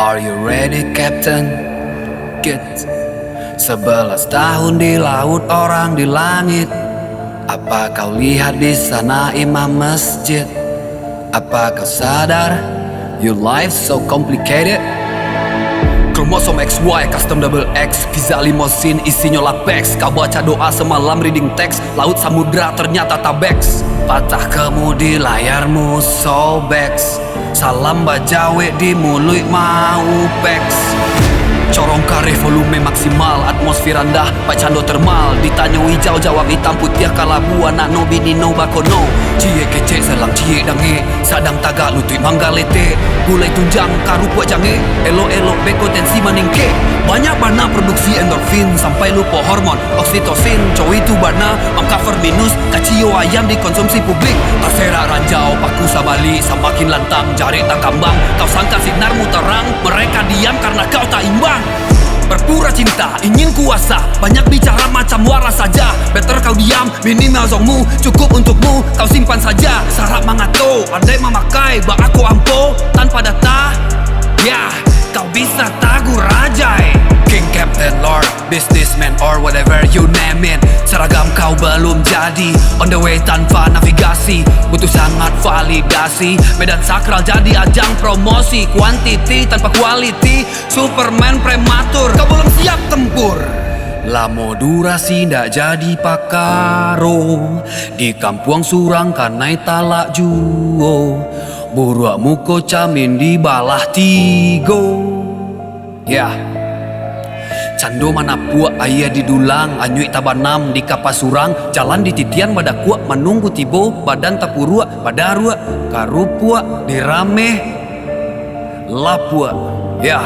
Are you ready, Captain? Get 11 tahun di laut, orang di langit. Apa kau lihat di sana imam masjid? Apa kau sadar your life so complicated? Kromosom XY, custom double X, visa limosin, isinya lapex. Kau baca doa semalam, reading teks, laut samudra ternyata tabex. Patah kemudi layarmu sobex, salam bajawe di mulut mau peks. Corong kare volume maksimal, atmosfer rendah, Pak Cando termal. Ditanya hijau jawab hitam putih, kalabu anak no bini no bakono. Cie kece selang cie dange, sadang tagak lutut mangga lete. Gulai tunjang karu buat jange, elok-elok bekotensi meningke. Banyak bana produksi endorfin, sampai lupa hormon oksitosin. Cowi itu bana, cover minus, kacio ayam dikonsumsi publik. Terserak ranjau, paku sabali, semakin lantang, jari tak kambang. Kau sangka sinarmu terang, mereka diam karena kau tak imbang. Berpura cinta, ingin kuasa, banyak bicara macam waras saja. Better kau diam, minimal zongmu, cukup untukmu, kau simpan saja. Sarap mangato, andai memakai, bak aku ampo, tanpa data. Ya, kau bisa tagu rajai. King, Captain, Lord, businessman or whatever you name it. Seragam kau belum jadi, on the way tanpa navigasi. Butuh sangat validasi, medan sakral jadi ajang promosi. Quantity tanpa quality, Superman prematur, kau belum siap tempur. Lamo durasi ndak jadi pakaro, di kampung surang kanai talak juo. Buruak muko camin di balah tigo. Ya, Cando mana puak ayah di dulang, anyui tabanam di kapas surang. Jalan di titian pada kuak menunggu tibo, badan tapuruak pada ruak. Karupuak dirame lapuak. Ya,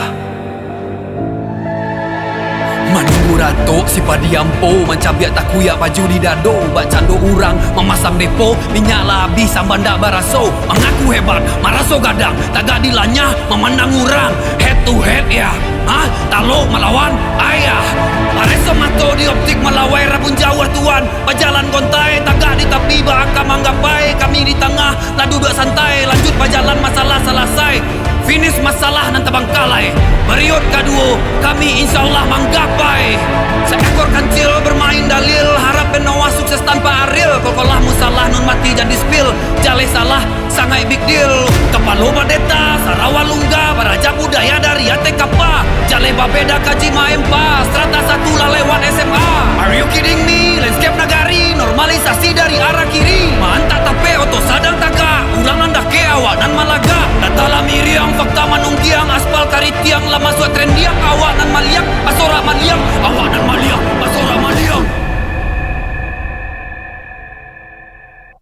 menunggu dato si padiampo, mencabiak takuyak baju di dado. Bak Cando urang memasang depo, minyak labis samban dak baraso. Mengaku hebat, maraso gadang, tagak dilanya memandang urang. Head to head ya, talo melawan ayah. Pareso mato di optik melawai rabun jawar tuan. Pajalan kontai, tagak di tepi baka manggapai. Kami di tengah, lah duduk santai. Lanjut pajalan masalah selesai. Finish masalah nan terbangkalai. Period kedua, kami insyaallah manggapai. Seekor kancil bermain dalil, harap benoa sukses tanpa aril. Kokolah musalah nun mati jadi spill, jale salah sangai big deal. Kepalo badeta, Sarawa lungga, baraja budaya dari ate kapa. Jale babeda kaji maempa, strata satu lah lewat SMA. Are you kidding me? Landscape nagari, normalisasi dari arah kiri. Mantap tape oto sadang taga, ulang anda ke awak nan malaga. Datala miriang fakta manunggiang, aspal karitiang, lama suat trendiang. Awak nan maliang, pasora maliang, awak